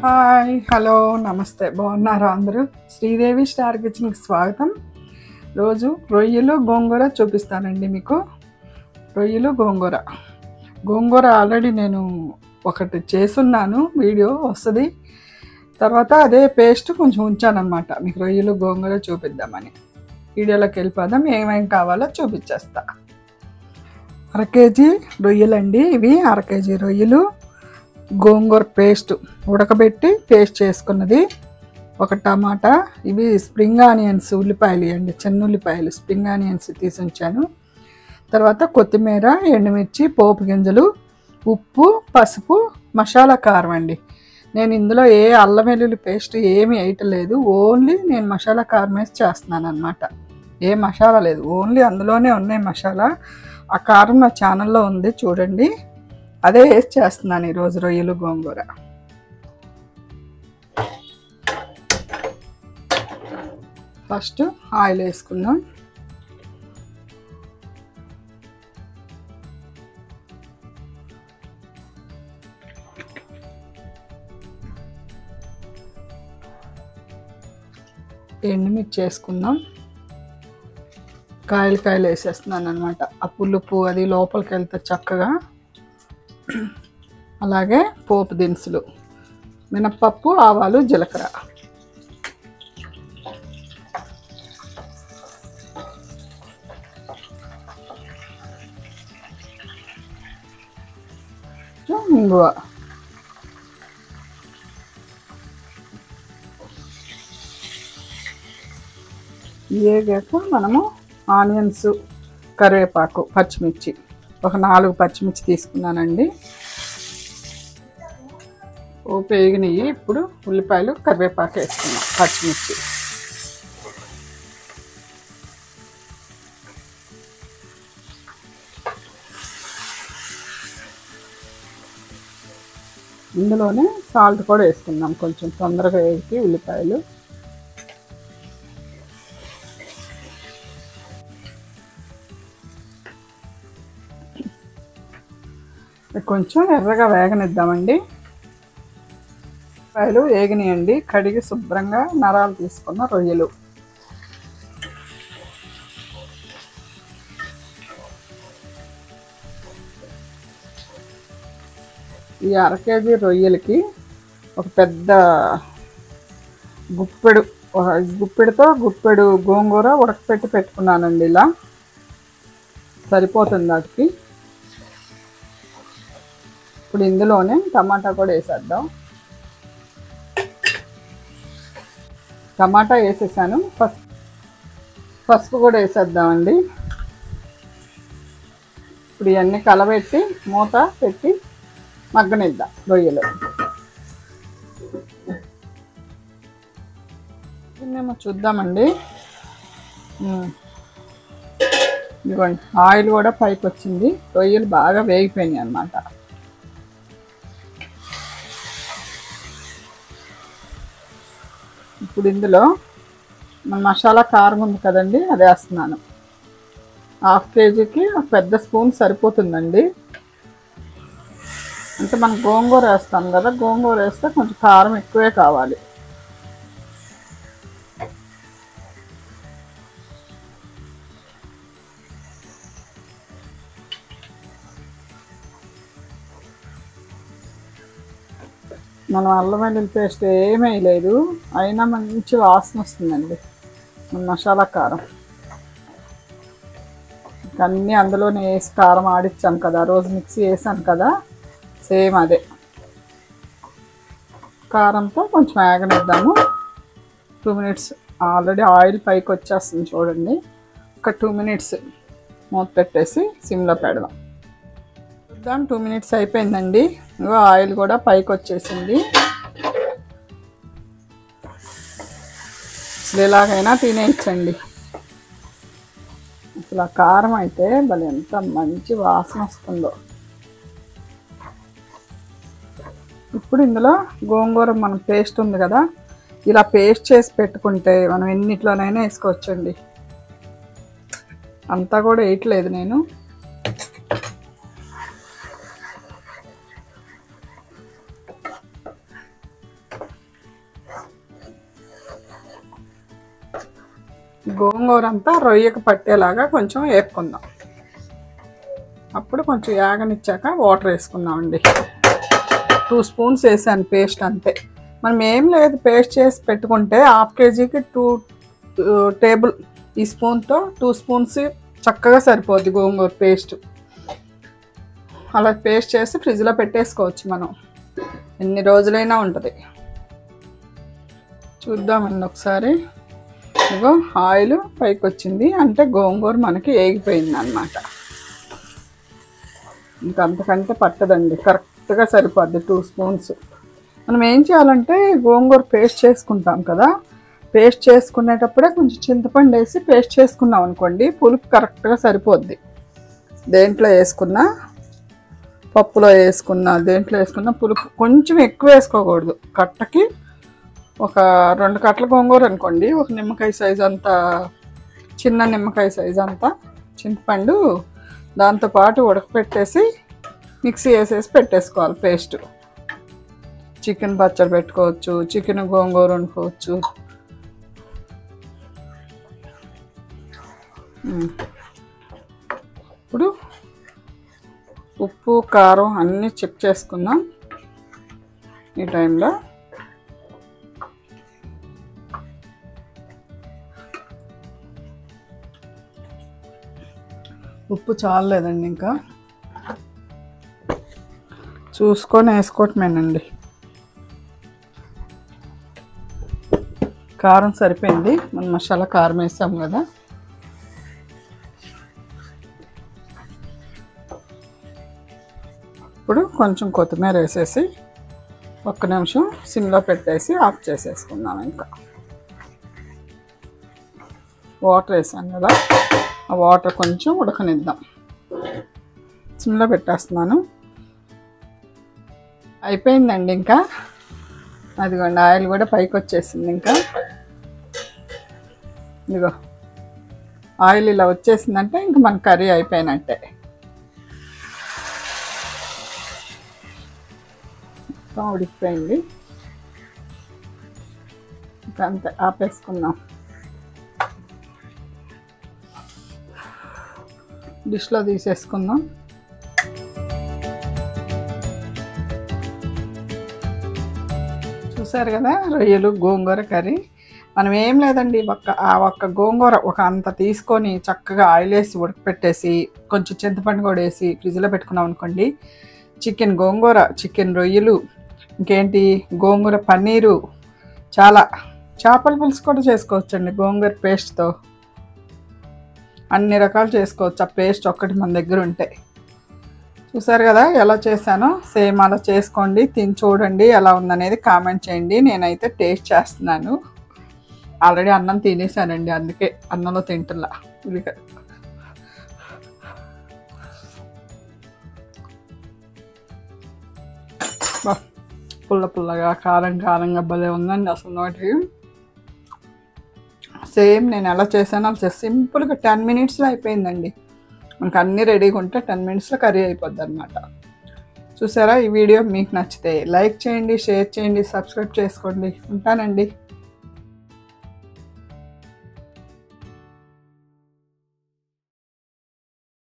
Hi hello నమస్తే బాగున్నారా అందరూ? శ్రీదేవి స్టార్ కిచెన్కి స్వాగతం. రోజు రొయ్యలు గోంగూర చూపిస్తానండి మీకు. రొయ్యలు గోంగూర ఆల్రెడీ నేను ఒకటి చేసున్నాను, వీడియో వస్తుంది. తర్వాత అదే పేస్ట్ కొంచెం ఉంచానన్నమాట, మీకు రొయ్యలు గోంగూర చూపిద్దామని. వీడియోలోకి వెళ్ళిపోదాం. ఏమేమి కావాలో చూపించేస్తా. 1 కేజీ రొయ్యలండి ఇవి. 1 కేజీ రొయ్యలు, గోంగూర పేస్ట్ ఉడకబెట్టి పేస్ట్ చేసుకున్నది, 1 టమాటా, ఇవి స్ప్రింగ్ ఆనియన్స్ ఉల్లిపాయలు అండి, చిన్న ఉల్లిపాయలు స్ప్రింగ్ ఆనియన్స్ తీసి ఉంచాను. తర్వాత కొత్తిమీర, ఎండుమిర్చి, పోపు గింజలు, ఉప్పు, పసుపు, మసాలా కారం అండి. నేను ఇందులో ఏ అల్లం వెల్లుల్లి పేస్ట్ ఏమీ వేయట్లేదు, ఓన్లీ నేను మసాలా కారం వేసి చేస్తున్నాను అనమాట. ఏ మసాలా లేదు, ఓన్లీ అందులోనే ఉన్నాయి మసాలా. ఆ కారం నా ఛానల్లో ఉంది చూడండి, అదే వేసి చేస్తున్నాను ఈరోజు రొయ్యలు గోంగూర. ఫస్ట్ ఆయిల్ వేసుకుందాం. ఎండుమిర్చి వేసుకుందాం. కాయలు వేసేస్తున్నాను అనమాట, ఆ పులుపు అది లోపలికి వెళ్తే చక్కగా. అలాగే పోపు దినుసులు, మినప్పప్పు, ఆవాలు, జీలకర్ర. ఇంగువ. వేగాక మనము ఆనియన్స్, కరివేపాకు, పచ్చిమిర్చి, ఒక 4 పచ్చిమిర్చి తీసుకున్నానండి. వేగినవి. ఇప్పుడు ఉల్లిపాయలు, కరివేపాకు వేసుకున్నాం, పచ్చిమిర్చి. ఇందులోనే సాల్ట్ కూడా వేసుకుందాం, కొంచెం తొందరగా వేగి ఉల్లిపాయలు. కొంచెం ఎర్రగా వేగనిద్దామండి. ఉల్లిపాయలు వేగినాయండి. కడిగి శుభ్రంగా నరాలు తీసుకున్న రొయ్యలు. ఈ 1 కేజీ రొయ్యలకి ఒక పెద్ద గుప్పెడుతో గుప్పెడు గోంగూర ఉడకపెట్టి పెట్టుకున్నానండి. ఇలా సరిపోతుంది వాటికి. ఇప్పుడు ఇందులోనే టమాటా కూడా వేసేద్దాం. టమాటా వేసేసాను. పసుపు కూడా వేసేద్దామండి. ఇప్పుడు ఇవన్నీ కలబెట్టి మూత పెట్టి మగ్గనిద్దాం రొయ్యలు. దీన్నేమో చూద్దామండి. ఇదిగోండి, ఆయిల్ కూడా పైకి వచ్చింది, రొయ్యలు బాగా వేగిపోయినాయి అన్నమాట. ఇప్పుడు ఇందులో మన మసాలా కారం ఉంది కదండి, అది వేస్తున్నాను. 1/2 కేజీకి ఒక పెద్ద స్పూన్ సరిపోతుందండి. అంటే మనం గోంగూర వేస్తాం కదా, గోంగూర వేస్తే కొంచెం కారం ఎక్కువే కావాలి. మనం అల్లం వెల్లుల్లి పేస్ట్ ఏమీ లేదు, అయినా మంచి వాసన వస్తుందండి మన మసాలా కారం. అన్నీ అందులోనే వేసి కారం ఆడిచ్చాం కదా, రోజు మిక్సీ వేసాను కదా, సేమ్ అదే కారంతో కొంచెం వేగనిద్దాము. 2 మినిట్స్. ఆల్రెడీ ఆయిల్ పైకి వచ్చేస్తుంది చూడండి. ఒక 2 మినిట్స్ మూత పెట్టేసి సిమ్లో పెడదాం. చూద్దాం, 2 మినిట్స్ అయిపోయిందండి. ఆయిల్ కూడా పైకి వచ్చేసింది. అసలు ఎలాగైనా తినేయచ్చండి. అసలు ఆ కారం అయితే భలే ఎంత మంచి వాసన వస్తుందో. ఇప్పుడు ఇందులో గోంగూర మనం పేస్ట్ ఉంది కదా, ఇలా పేస్ట్ చేసి పెట్టుకుంటే మనం ఎన్నిట్లోనైనా వేసుకోవచ్చండి. అంతా కూడా వేయట్లేదు నేను. గోంగూర అంతా రొయ్యకు పట్టేలాగా కొంచెం వేపుకుందాం. అప్పుడు కొంచెం యాగనిచ్చాక వాటర్ వేసుకుందామండి. 2 స్పూన్స్ వేసాను పేస్ట్ అంతే. మనం ఏం లేదు, పేస్ట్ చేసి పెట్టుకుంటే హాఫ్ కేజీకి 2 టేబుల్ ఈ స్పూన్తో 2 స్పూన్స్ చక్కగా సరిపోద్ది గోంగూర పేస్ట్. అలా పేస్ట్ చేసి ఫ్రిడ్జ్లో పెట్టేసుకోవచ్చు, మనం ఎన్ని రోజులైనా ఉంటుంది. చూద్దామండి ఒకసారి. ఇదిగో ఆయిల్ పైకి వచ్చింది అంటే గోంగూర మనకి వేగిపోయింది అన్నమాట. ఇంకంతకంటే పట్టదండి, కరెక్ట్గా సరిపోద్ది 2 స్పూన్స్. మనం ఏం చేయాలంటే గోంగూర పేస్ట్ చేసుకుంటాం కదా, పేస్ట్ చేసుకునేటప్పుడే కొంచెం చింతపండు వేసి పేస్ట్ చేసుకున్నాం అనుకోండి, పులుపు కరెక్ట్గా సరిపోద్ది. దేంట్లో వేసుకున్నా, పప్పులో వేసుకున్నా, దేంట్లో వేసుకున్నా పులుపు కొంచెం ఎక్కువ వేసుకోకూడదు. కట్టకి ఒక 2 కట్టల గోంగూర అనుకోండి, ఒక నిమ్మకాయ సైజు అంతా, చిన్న నిమ్మకాయ సైజు అంతా చింతపండు దాంతోపాటు ఉడకపెట్టేసి మిక్సీ వేసేసి పెట్టేసుకోవాలి పేస్ట్. చికెన్ పచ్చడి పెట్టుకోవచ్చు, చికెన్ గోంగూర వండుకోవచ్చు. ఇప్పుడు ఉప్పు కారం అన్నీ చెక్ చేసుకుందాం ఈ టైంలో. ఉప్పు చాలలేదండి, ఇంకా చూసుకొని వేసుకోవటమేనండి. కారం సరిపోయింది, మనం మసాలా కారం వేసాం కదా. ఇప్పుడు కొంచెం కొత్తిమీర వేసేసి 1 నిమిషం సిమ్లో పెట్టేసి ఆఫ్ చేసేసుకుందాం. ఇంకా వాటర్ వేసాం కదా, ఆ వాటర్ కొంచెం ఉడకనిద్దాం. సిమ్లో పెట్టేస్తున్నాను. అయిపోయిందండి, ఇంకా అదిగోండి ఆయిల్ కూడా పైకి వచ్చేసింది. ఇంకా ఇదిగో ఆయిల్ ఇలా వచ్చేసిందంటే ఇంక మన కర్రీ అయిపోయినట్టే. ఉడికిపోయింది, ఇంకా అంతే, ఆపేసుకుందాం. డిష్లో తీసేసుకుందాం. చూసారు కదా రొయ్యలు గోంగూర కర్రీ. మనం ఏం లేదండి, ఒక్క గోంగూర ఒక అంత తీసుకొని చక్కగా ఆయిల్ వేసి ఉడకపెట్టేసి కొంచెం చింతపండు కూడా వేసి ఫ్రిడ్జ్లో పెట్టుకున్నాం అనుకోండి, చికెన్ గోంగూర, చికెన్ రొయ్యలు, ఇంకేంటి గోంగూర పన్నీరు, చాలా చేపల పులుసు కూడా చేసుకోవచ్చండి గోంగూర పేస్ట్తో. అన్ని రకాలు చేసుకోవచ్చు, ఆ పేస్ట్ ఒక్కటి మన దగ్గర ఉంటే. చూసారు కదా ఎలా చేశానో, సేమ్ అలా చేసుకోండి, తిని చూడండి ఎలా ఉందనేది కామెంట్ చేయండి. నేనైతే టేస్ట్ చేస్తున్నాను. ఆల్రెడీ అన్నం తినేసానండి, అందుకే అన్నంలో తింటున్నా. పుల్ల పుల్లగా కారం కారంగా భలే ఉందండి అసలు. నోటికి సేమ్ నేను ఎలా చేశానో అలా సింపుల్గా 10 మినిట్స్లో అయిపోయిందండి. మనకు అన్నీ రెడీగా ఉంటే 10 మినిట్స్లో కర్రీ అయిపోద్ది అనమాట. చూసారా, ఈ వీడియో మీకు నచ్చితే లైక్ చేయండి, షేర్ చేయండి, సబ్స్క్రైబ్ చేసుకోండి. ఉంటానండి.